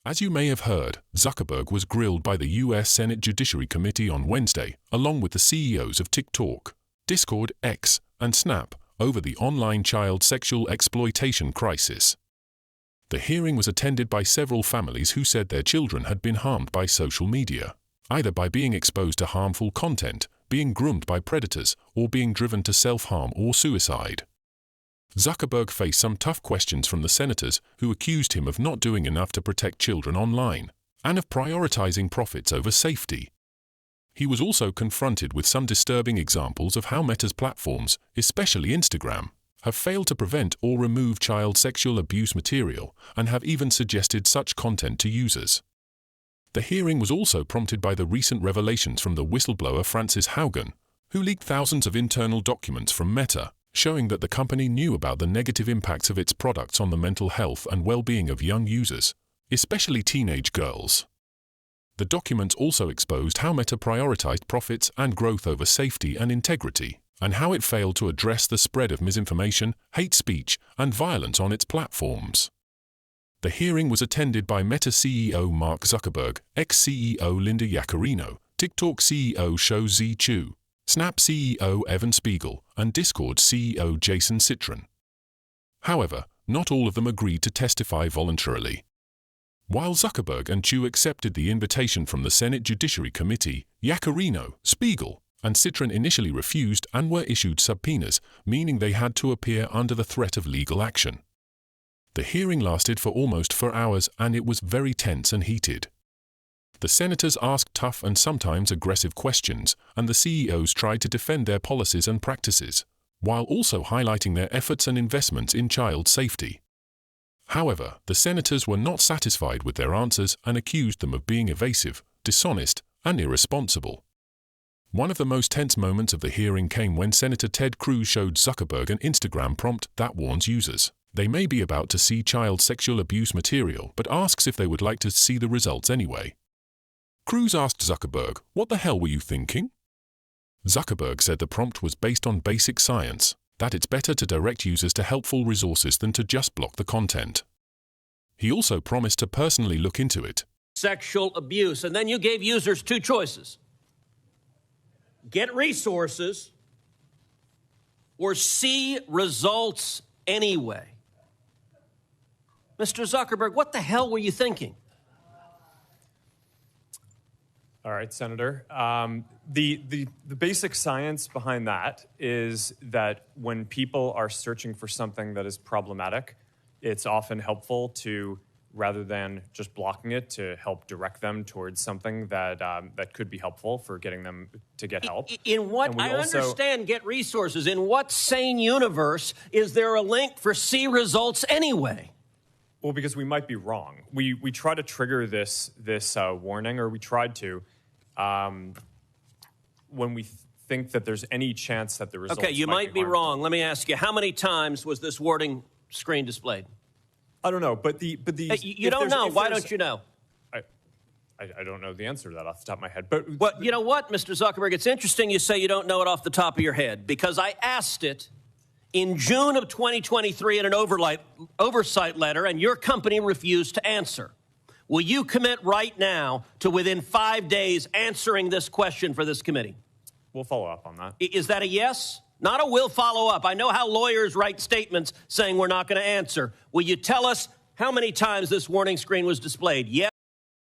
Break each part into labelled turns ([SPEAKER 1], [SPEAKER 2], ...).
[SPEAKER 1] As you may have heard, Zuckerberg was grilled by the US Senate Judiciary Committee on Wednesday, along with the CEOs of TikTok, Discord, X, and Snap, over the online child sexual exploitation crisis. The hearing was attended by several families who said their children had been harmed by social media, either by being exposed to harmful content, being groomed by predators, or being driven to self-harm or suicide. Zuckerberg faced some tough questions from the senators who accused him of not doing enough to protect children online, and of prioritizing profits over safety. He was also confronted with some disturbing examples of how Meta's platforms, especially Instagram, have failed to prevent or remove child sexual abuse material and have even suggested such content to users. The hearing was also prompted by the recent revelations from the whistleblower Frances Haugen, who leaked thousands of internal documents from Meta, showing that the company knew about the negative impacts of its products on the mental health and well-being of young users, especially teenage girls. The documents also exposed how Meta prioritized profits and growth over safety and integrity, and how it failed to address the spread of misinformation, hate speech, and violence on its platforms. The hearing was attended by Meta CEO Mark Zuckerberg, ex-CEO Linda Yaccarino, TikTok CEO Shou Zi Chew, Snap CEO Evan Spiegel, and Discord CEO Jason Citron. However, not all of them agreed to testify voluntarily. While Zuckerberg and Chew accepted the invitation from the Senate Judiciary Committee, Yaccarino, Spiegel, and Citron initially refused and were issued subpoenas, meaning they had to appear under the threat of legal action. The hearing lasted for almost 4 hours, and it was very tense and heated. The senators asked tough and sometimes aggressive questions, and the CEOs tried to defend their policies and practices, while also highlighting their efforts and investments in child safety. However, the senators were not satisfied with their answers and accused them of being evasive, dishonest, and irresponsible. One of the most tense moments of the hearing came when Senator Ted Cruz showed Zuckerberg an Instagram prompt that warns users they may be about to see child sexual abuse material, but asks if they would like to see the results anyway. Cruz asked Zuckerberg, "What the hell were you thinking?" Zuckerberg said the prompt was based on basic science, that it's better to direct users to helpful resources than to just block the content. He also promised to personally look into it.
[SPEAKER 2] Sexual abuse, and then you gave users 2 choices. Get resources or see results anyway. Mr. Zuckerberg, what the hell were you thinking?
[SPEAKER 3] All right, Senator. The basic science behind that is that when people are searching for something that is problematic, it's often helpful to, rather than just blocking it, to help direct them towards something that that could be helpful for getting them to get help.
[SPEAKER 2] In what, I understand get resources. In what sane universe is there a link for see results anyway?
[SPEAKER 3] Well, because we might be wrong. We try to trigger this warning, or we tried to, when we think that there's any chance that the results
[SPEAKER 2] Okay, you might be wrong. Let me ask you, how many times was this warning screen displayed?
[SPEAKER 3] I don't know, but
[SPEAKER 2] you don't know. Why don't you know?
[SPEAKER 3] I don't know the answer to that off the top of my head. But
[SPEAKER 2] you know what, Mr. Zuckerberg? It's interesting you say you don't know it off the top of your head, because I asked it in June of 2023 in an oversight letter, and your company refused to answer. Will you commit right now to within 5 days answering this question for this committee?
[SPEAKER 3] We'll follow up on that.
[SPEAKER 2] Is that a yes? Not a will follow up. I know how lawyers write statements saying we're not going to answer. Will you tell us how many times this warning screen was displayed? Yes.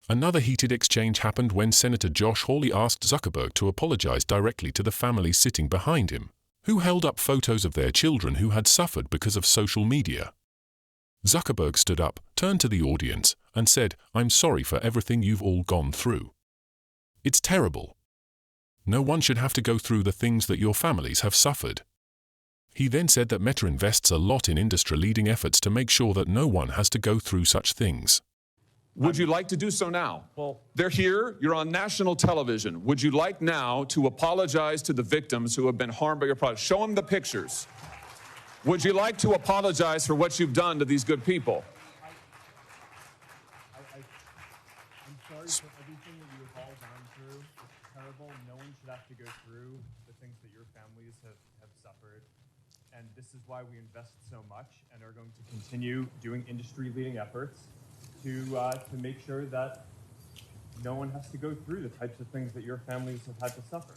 [SPEAKER 1] Another heated exchange happened when Senator Josh Hawley asked Zuckerberg to apologize directly to the families sitting behind him, who held up photos of their children who had suffered because of social media. Zuckerberg stood up, turned to the audience, and said, "I'm sorry for everything you've all gone through. It's terrible. No one should have to go through the things that your families have suffered." He then said that Meta invests a lot in industry-leading efforts to make sure that no one has to go through such things.
[SPEAKER 4] Would you like to do so now? Well, they're here. You're on national television. Would you like now to apologize to the victims who have been harmed by your product? Show them the pictures. Would you like to apologize for what you've done to these good people?
[SPEAKER 3] I'm sorry for everything that you have all gone through. It's terrible. No one should have to go through the things that your families have suffered. And this is why we invest so much and are going to continue doing industry-leading efforts to make sure that no one has to go through the types of things that your families have had to suffer.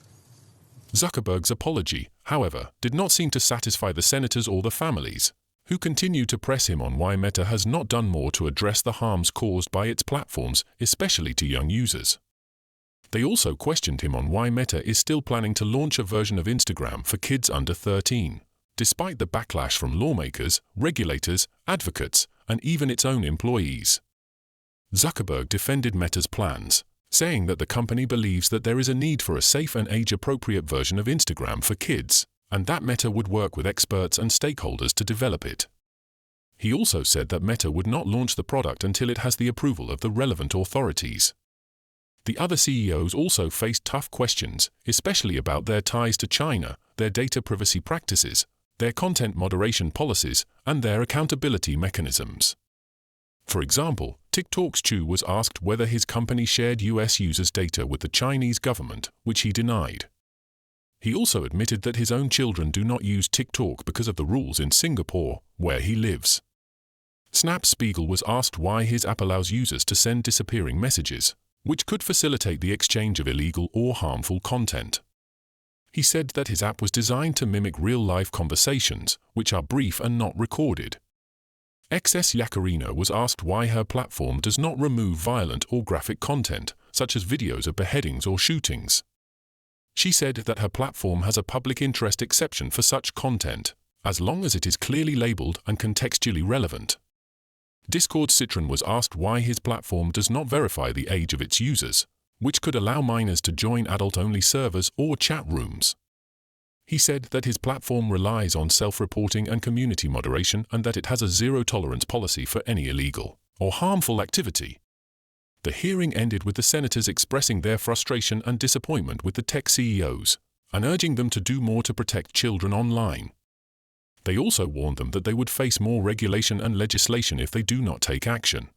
[SPEAKER 1] Zuckerberg's apology, however, did not seem to satisfy the senators or the families, who continued to press him on why Meta has not done more to address the harms caused by its platforms, especially to young users. They also questioned him on why Meta is still planning to launch a version of Instagram for kids under 13, despite the backlash from lawmakers, regulators, advocates, and even its own employees. Zuckerberg defended Meta's plans, saying that the company believes that there is a need for a safe and age-appropriate version of Instagram for kids, and that Meta would work with experts and stakeholders to develop it. He also said that Meta would not launch the product until it has the approval of the relevant authorities. The other CEOs also faced tough questions, especially about their ties to China, their data privacy practices, their content moderation policies, and their accountability mechanisms. For example, TikTok's Chu was asked whether his company shared US users' data with the Chinese government, which he denied. He also admitted that his own children do not use TikTok because of the rules in Singapore, where he lives. Snap's Spiegel was asked why his app allows users to send disappearing messages, which could facilitate the exchange of illegal or harmful content. He said that his app was designed to mimic real-life conversations, which are brief and not recorded. XS Yakarina was asked why her platform does not remove violent or graphic content, such as videos of beheadings or shootings. She said that her platform has a public interest exception for such content, as long as it is clearly labeled and contextually relevant. Discord Citron was asked why his platform does not verify the age of its users, which could allow minors to join adult-only servers or chat rooms. He said that his platform relies on self-reporting and community moderation and that it has a zero-tolerance policy for any illegal or harmful activity. The hearing ended with the senators expressing their frustration and disappointment with the tech CEOs and urging them to do more to protect children online. They also warned them that they would face more regulation and legislation if they do not take action.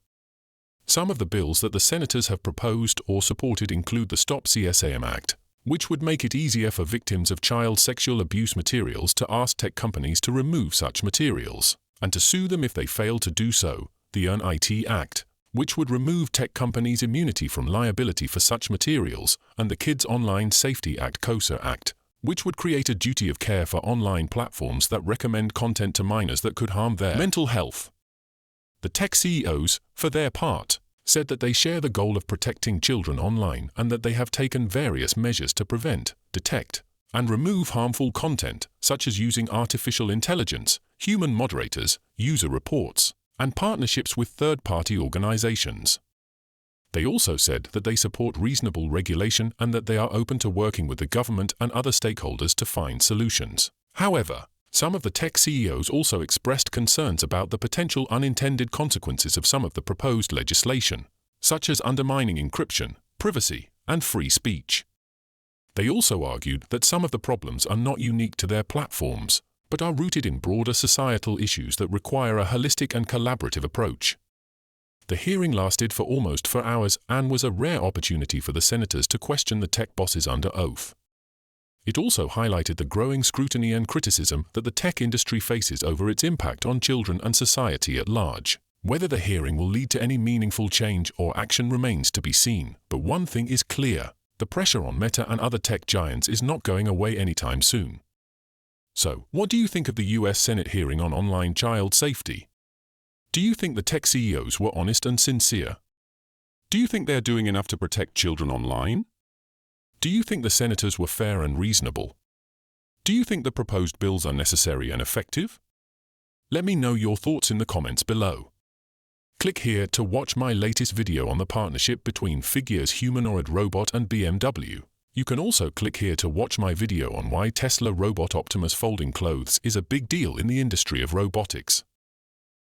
[SPEAKER 1] Some of the bills that the senators have proposed or supported include the Stop CSAM Act, which would make it easier for victims of child sexual abuse materials to ask tech companies to remove such materials, and to sue them if they fail to do so, the Earn IT Act, which would remove tech companies' immunity from liability for such materials, and the Kids Online Safety Act (KOSA) Act, which would create a duty of care for online platforms that recommend content to minors that could harm their mental health. The tech CEOs, for their part, said that they share the goal of protecting children online and that they have taken various measures to prevent, detect, and remove harmful content, such as using artificial intelligence, human moderators, user reports, and partnerships with third-party organizations. They also said that they support reasonable regulation and that they are open to working with the government and other stakeholders to find solutions. However, some of the tech CEOs also expressed concerns about the potential unintended consequences of some of the proposed legislation, such as undermining encryption, privacy, and free speech. They also argued that some of the problems are not unique to their platforms, but are rooted in broader societal issues that require a holistic and collaborative approach. The hearing lasted for almost 4 hours and was a rare opportunity for the senators to question the tech bosses under oath. It also highlighted the growing scrutiny and criticism that the tech industry faces over its impact on children and society at large. Whether the hearing will lead to any meaningful change or action remains to be seen, but one thing is clear: the pressure on Meta and other tech giants is not going away anytime soon. So, what do you think of the US Senate hearing on online child safety? Do you think the tech CEOs were honest and sincere? Do you think they're doing enough to protect children online? Do you think the senators were fair and reasonable? Do you think the proposed bills are necessary and effective? Let me know your thoughts in the comments below. Click here to watch my latest video on the partnership between Figure's humanoid robot and BMW. You can also click here to watch my video on why Tesla robot Optimus folding clothes is a big deal in the industry of robotics.